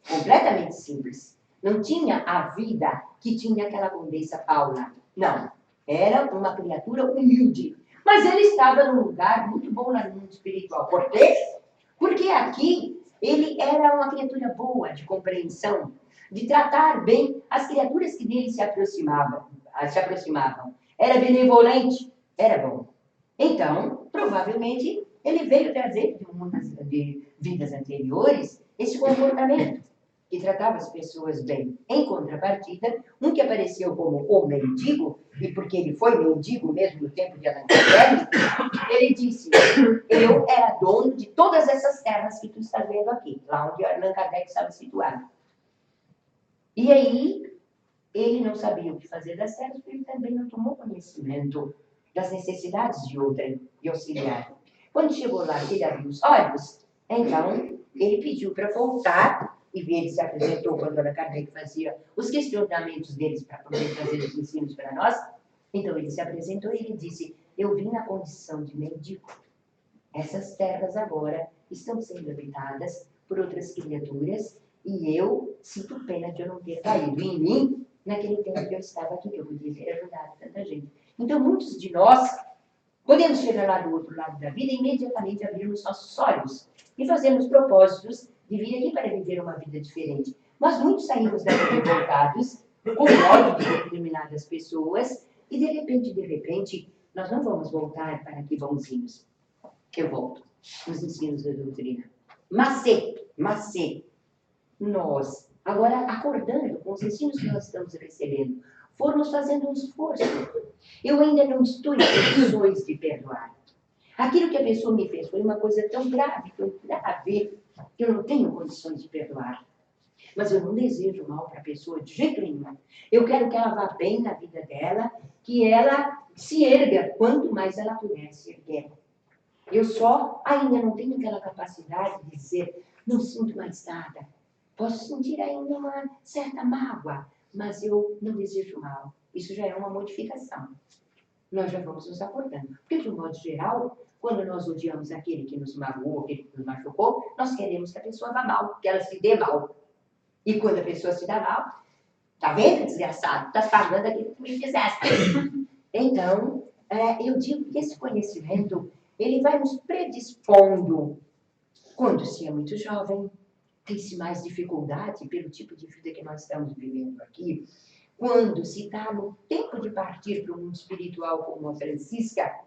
completamente simples. Não tinha a vida que tinha aquela condessa Paula. Não. Era uma criatura humilde. Mas ele estava num lugar muito bom no mundo espiritual. Por quê? Porque aqui ele era uma criatura boa, de compreensão, de tratar bem as criaturas que dele se aproximavam. Era benevolente, era bom. Então, provavelmente, ele veio trazer de vidas anteriores esse comportamento, que tratava as pessoas bem. Em contrapartida, um que apareceu como o mendigo, e porque ele foi mendigo mesmo no tempo de Allan Kardec, ele disse, eu era dono de todas essas terras que tu estás vendo aqui, lá onde Allan Kardec estava situado. E aí, ele não sabia o que fazer das terras, porque ele também não tomou conhecimento das necessidades de auxiliar. Quando chegou lá, ele abriu os olhos, então, ele pediu para voltar, e ele se apresentou quando Allan Kardec fazia os questionamentos deles para poder trazer os ensinos para nós. Então, ele se apresentou e ele disse, eu vim na condição de mendigo. Essas terras agora estão sendo habitadas por outras criaturas e eu sinto pena de eu não ter caído em mim naquele tempo que eu estava aqui, que eu podia ter ajudado tanta gente. Então, muitos de nós podemos chegar lá do outro lado da vida e imediatamente abrirmos nossos olhos e fazermos propósitos de vir aqui para viver uma vida diferente. Mas muitos saímos daqui revoltados, com ódio de determinadas pessoas, e de repente, nós não vamos voltar para que vamos irmos. Eu volto nos ensinos da doutrina. Mas se nós, agora acordando com os ensinos que nós estamos recebendo, formos fazendo um esforço, eu ainda não estou em condições de perdoar. Aquilo que a pessoa me fez foi uma coisa tão grave, que eu não tenho condições de perdoar. Mas eu não desejo mal para a pessoa de jeito nenhum. Eu quero que ela vá bem na vida dela, que ela se erga quanto mais ela puder se erguer. Eu só ainda não tenho aquela capacidade de dizer, não sinto mais nada. Posso sentir ainda uma certa mágoa, mas eu não desejo mal. Isso já é uma modificação. Nós já vamos nos acordando. Porque, de um modo geral, quando nós odiamos aquele que nos magoou, aquele que nos machucou, nós queremos que a pessoa vá mal, que ela se dê mal. E quando a pessoa se dá mal, tá vendo, desgraçado? Tá pagando aquilo que me fizeste. Então, eu digo que esse conhecimento, ele vai nos predispondo. Quando se é muito jovem, tem-se mais dificuldade pelo tipo de vida que nós estamos vivendo aqui. Quando se está no tempo de partir para o mundo espiritual como a Francisca,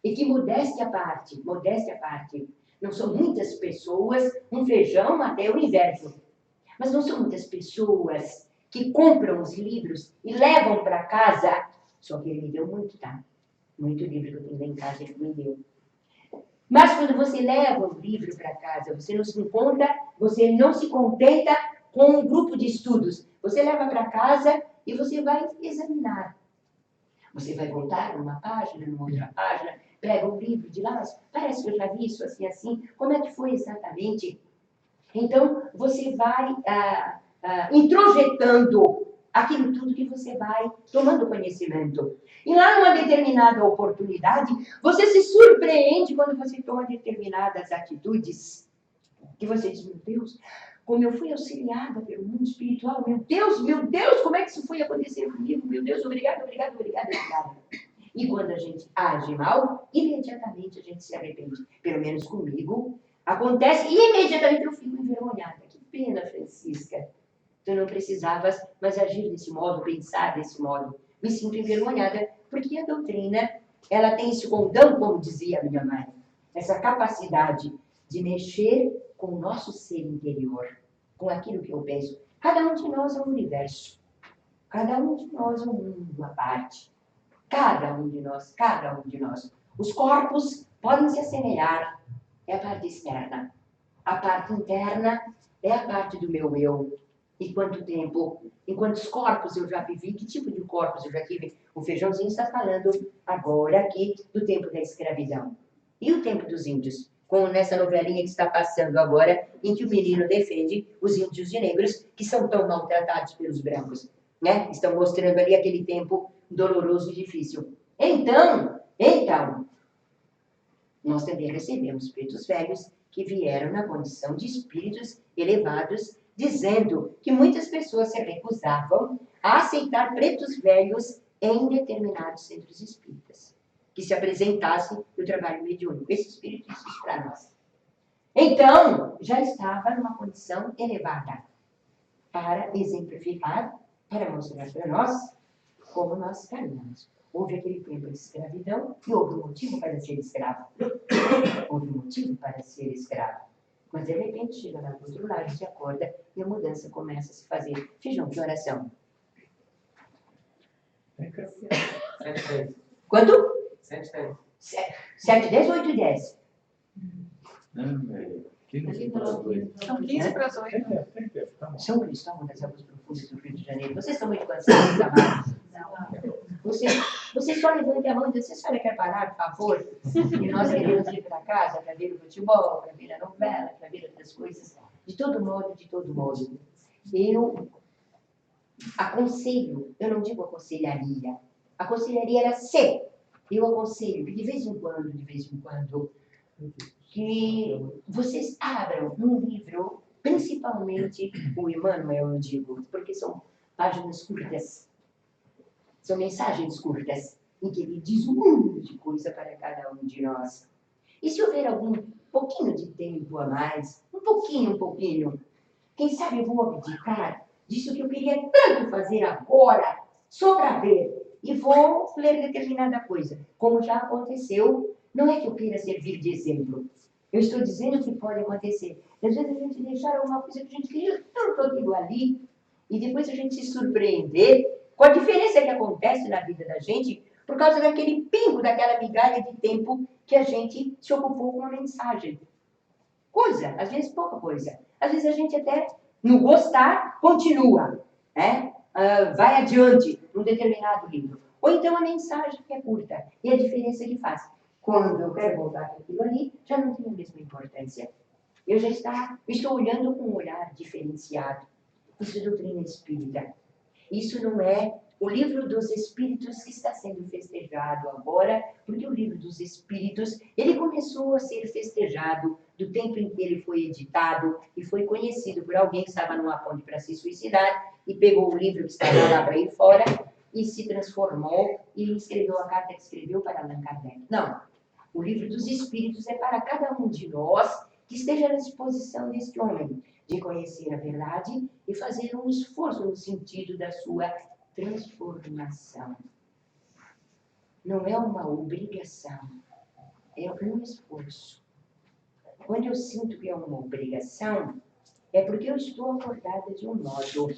e que modéstia à parte, não são muitas pessoas, um feijão até o inverno, mas não são muitas pessoas que compram os livros e levam para casa, só que ele me deu muito, tá? Muito livro que eu tenho lá em casa, ele me deu. Mas quando você leva o livro para casa, você não se contenta com um grupo de estudos. Você leva para casa e você vai examinar. Você vai voltar numa página, numa outra página, pega o livro de lá, mas parece que eu já vi isso assim, como é que foi exatamente? Então, você vai introjetando aquilo tudo que você vai tomando conhecimento. E lá numa determinada oportunidade, você se surpreende quando você toma determinadas atitudes, que você diz, meu Deus, como eu fui auxiliada pelo mundo espiritual, meu Deus, como é que isso foi acontecer comigo? Meu Deus, obrigada. E quando a gente age mal, imediatamente a gente se arrepende. Pelo menos comigo, acontece e imediatamente eu fico envergonhada. Que pena, Francisca. Tu não precisavas mais agir desse modo, pensar desse modo. Me sinto envergonhada, porque a doutrina, ela tem esse condão, como dizia a minha mãe, essa capacidade de mexer com o nosso ser interior, com aquilo que eu penso. Cada um de nós é um universo. Cada um de nós é um mundo à parte. Cada um de nós. Os corpos podem se assemelhar. É a parte externa. A parte interna é a parte do meu eu. E quanto tempo, em quantos corpos eu já vivi, que tipo de corpos eu já tive? O Feijãozinho está falando agora aqui do tempo da escravidão. E o tempo dos índios? como nessa novelinha que está passando agora, em que o menino defende os índios e negros que são tão maltratados pelos brancos, né? Estão mostrando ali aquele tempo doloroso e difícil. Então, nós também recebemos pretos velhos que vieram na condição de espíritos elevados, dizendo que muitas pessoas se recusavam a aceitar pretos velhos em determinados centros espíritas, que se apresentassem no trabalho mediúnico. Esse espírito existe para nós. Então, já estava numa condição elevada para exemplificar, para mostrar para nós como nós caminhamos. Houve aquele tempo de escravidão e houve um motivo para ser escravo. Houve um motivo para ser escravo. Mas, de repente, chega lá do outro lado, se acorda e a mudança começa a se fazer. Feijão, que oração? Quanto? 7:10. 7:10 ou 8:10? São 15 para as 8. São Cristóvão das Águas Profundas do Rio de Janeiro. Vocês estão muito cansados, amados? Você só levanta a mão e diz, a senhora quer parar, por favor? E nós queremos ir para casa para ver o futebol, para ver a novela, para ver outras coisas. De todo modo. Eu aconselho, eu não digo aconselharia era ser. Eu aconselho que de vez em quando, que vocês abram um livro, principalmente o Emmanuel, eu digo, porque são páginas curtas, são mensagens curtas, em que ele diz um mundo de coisa para cada um de nós. E se houver algum pouquinho de tempo a mais, um pouquinho, quem sabe eu vou abdicar disso que eu queria tanto fazer agora, só para ver, e vou ler determinada coisa, como já aconteceu. Não é que eu queira servir de exemplo, eu estou dizendo que pode acontecer. Às vezes a gente deixar alguma coisa que a gente queria tanto aquilo ali, e depois a gente se surpreender com a diferença que acontece na vida da gente por causa daquele pingo, daquela migalha de tempo que a gente se ocupou com uma mensagem. Coisa, às vezes pouca coisa. Às vezes a gente até, no gostar, continua, né? Vai adiante num determinado livro. Ou então a mensagem que é curta, e a diferença que faz. Quando eu quero voltar para aquilo ali, já não tem a mesma importância. Eu já estou olhando com um olhar diferenciado. Isso é doutrina espírita. Isso não é o livro dos Espíritos que está sendo festejado agora, porque o livro dos Espíritos, ele começou a ser festejado do tempo em que ele foi editado e foi conhecido por alguém que estava numa ponte para se suicidar e pegou o livro que estava lá para ir fora e se transformou e escreveu a carta que escreveu para Allan Kardec. Não. O livro dos Espíritos é para cada um de nós que esteja na disposição deste homem de conhecer a verdade e fazer um esforço no sentido da sua transformação. Não é uma obrigação, é um esforço. Quando eu sinto que é uma obrigação, é porque eu estou acordada de um modo.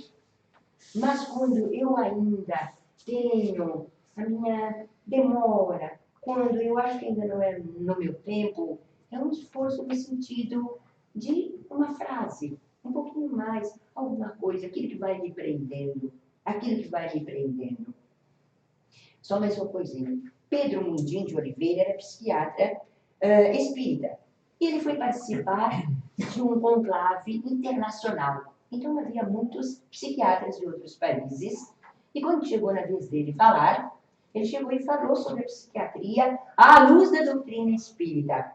Mas quando eu ainda tenho a minha demora, quando eu acho que ainda não é no meu tempo, é um esforço no sentido de uma frase, um pouquinho mais, alguma coisa, aquilo que vai me prendendo. Só mais uma coisinha. Pedro Mundim de Oliveira era psiquiatra espírita. E ele foi participar de um conclave internacional. Então havia muitos psiquiatras de outros países. E quando chegou na vez dele falar, ele chegou e falou sobre a psiquiatria à luz da doutrina espírita.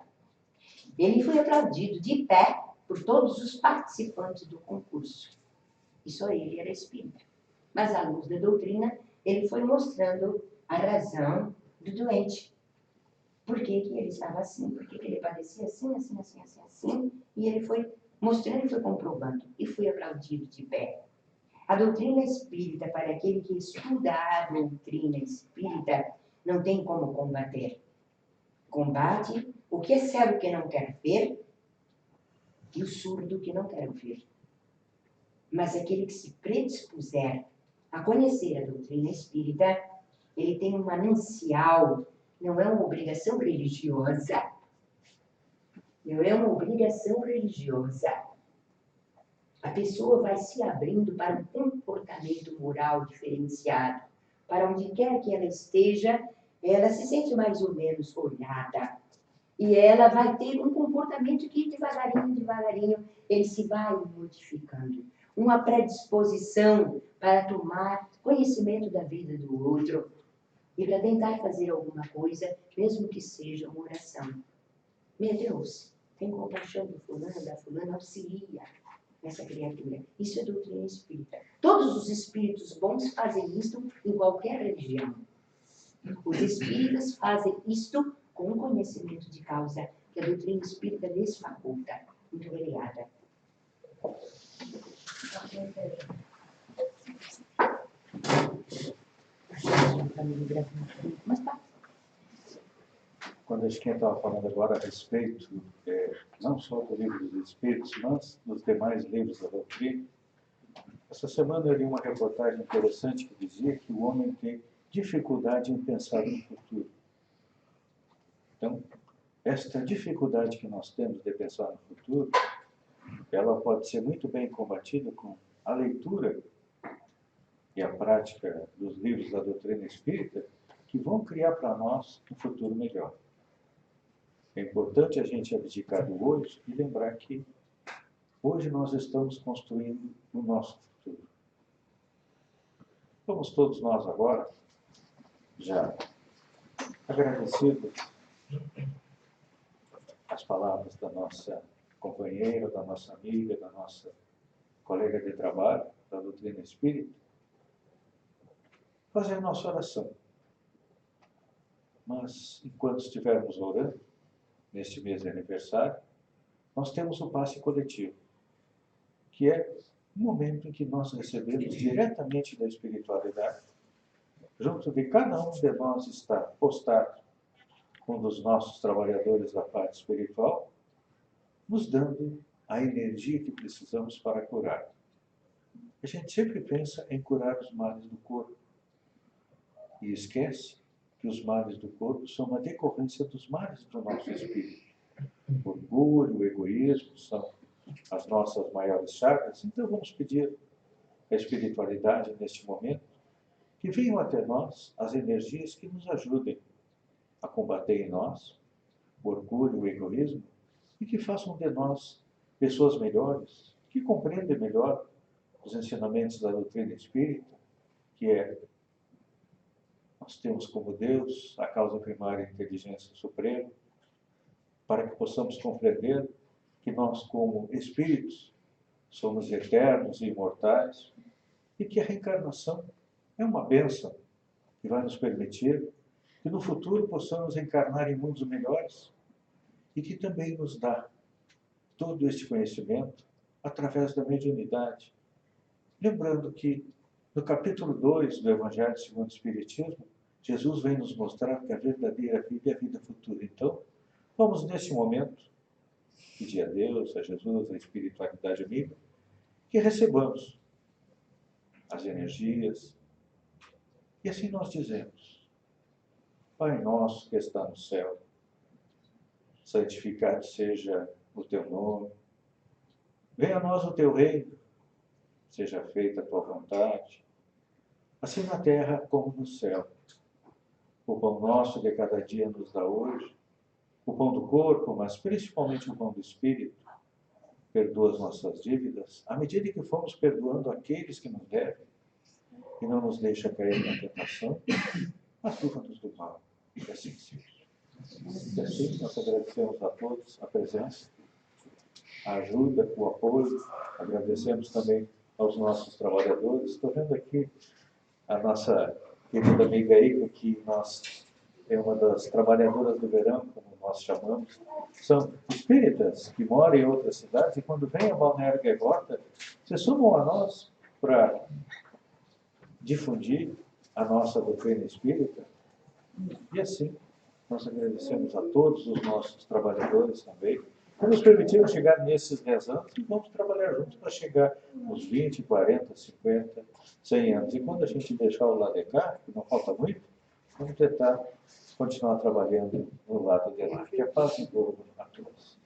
Ele foi aplaudido de pé por todos os participantes do concurso. E só ele era espírita. Mas à luz da doutrina, ele foi mostrando a razão do doente. Por que ele estava assim, por que ele padecia assim. E ele foi mostrando e foi comprovando. E foi aplaudido de pé. A doutrina espírita, para aquele que estuda a doutrina espírita, não tem como combater. Combate o que é cego que não quer ver e o surdo que não quer ouvir. Mas aquele que se predispuser a conhecer a doutrina espírita, ele tem um manancial, não é uma obrigação religiosa. Não é uma obrigação religiosa. A pessoa vai se abrindo para um comportamento moral diferenciado. Para onde quer que ela esteja, ela se sente mais ou menos olhada. E ela vai ter um comportamento que devagarinho, ele se vai modificando. Uma predisposição para tomar conhecimento da vida do outro e para tentar fazer alguma coisa, mesmo que seja uma oração. Meu Deus, tem compaixão do fulano, da fulana, auxilia essa criatura. Isso é doutrina espírita. Todos os espíritos bons fazem isto em qualquer religião. Os espíritas fazem isto com conhecimento de causa, que a doutrina espírita lhes faculta. Muito obrigada. Quando a Chiquinha estava falando agora a respeito, não só do livro dos Espíritos, mas dos demais livros da doutrina, essa semana eu li uma reportagem interessante que dizia que o homem tem dificuldade em pensar no futuro. Então, esta dificuldade que nós temos de pensar no futuro, ela pode ser muito bem combatida com a leitura e a prática dos livros da doutrina espírita, que vão criar para nós um futuro melhor. É importante a gente abdicar do hoje e lembrar que hoje nós estamos construindo o nosso futuro. Vamos todos nós agora, já agradecidos as palavras da nossa companheira, da nossa amiga, da nossa colega de trabalho, da doutrina espírita, fazer a nossa oração. Mas, enquanto estivermos orando, neste mês de aniversário, nós temos o passe coletivo, que é um momento em que nós recebemos diretamente da espiritualidade, junto de cada um de nós está postado um dos nossos trabalhadores da parte espiritual, nos dando a energia que precisamos para curar. A gente sempre pensa em curar os males do corpo e esquece que os males do corpo são uma decorrência dos males do nosso espírito. O orgulho, o egoísmo são as nossas maiores chagas. Então vamos pedir à espiritualidade neste momento que venham até nós as energias que nos ajudem a combater em nós o orgulho, o egoísmo, e que façam de nós pessoas melhores, que compreendem melhor os ensinamentos da doutrina espírita, que é: nós temos como Deus a causa primária, a inteligência suprema, para que possamos compreender que nós, como espíritos, somos eternos e imortais, e que a reencarnação é uma bênção que vai nos permitir que no futuro possamos encarnar em mundos melhores e que também nos dá todo este conhecimento através da mediunidade. Lembrando que no capítulo 2 do Evangelho segundo o Espiritismo, Jesus vem nos mostrar que a verdadeira vida é a vida futura. Então, vamos neste momento pedir a Deus, a Jesus, a espiritualidade amiga, que recebamos as energias. E assim nós dizemos: Pai nosso que está no céu, santificado seja o teu nome. Venha a nós o teu reino. Seja feita a tua vontade, assim na terra como no céu. O pão nosso de cada dia nos dá hoje, o pão do corpo, mas principalmente o pão do espírito. Perdoa as nossas dívidas, à medida que fomos perdoando aqueles que nos devem, e não nos deixa cair na tentação, mas livra-nos do mal. E assim seja. E assim nós agradecemos a todos a presença, a ajuda, o apoio. Agradecemos também aos nossos trabalhadores. Estou vendo aqui a nossa querida amiga Ica, que é uma das trabalhadoras do verão, como nós chamamos. São espíritas que moram em outras cidades e quando vêm a Balneário Gaivota, se sumam a nós para difundir a nossa doutrina espírita. E assim, nós agradecemos a todos os nossos trabalhadores também, que nos permitiram chegar nesses 10 anos e vamos trabalhar juntos para chegar nos 20, 40, 50, 100 anos. E quando a gente deixar o lado de cá, que não falta muito, vamos tentar continuar trabalhando no lado de lá. Que a paz envolva a todos.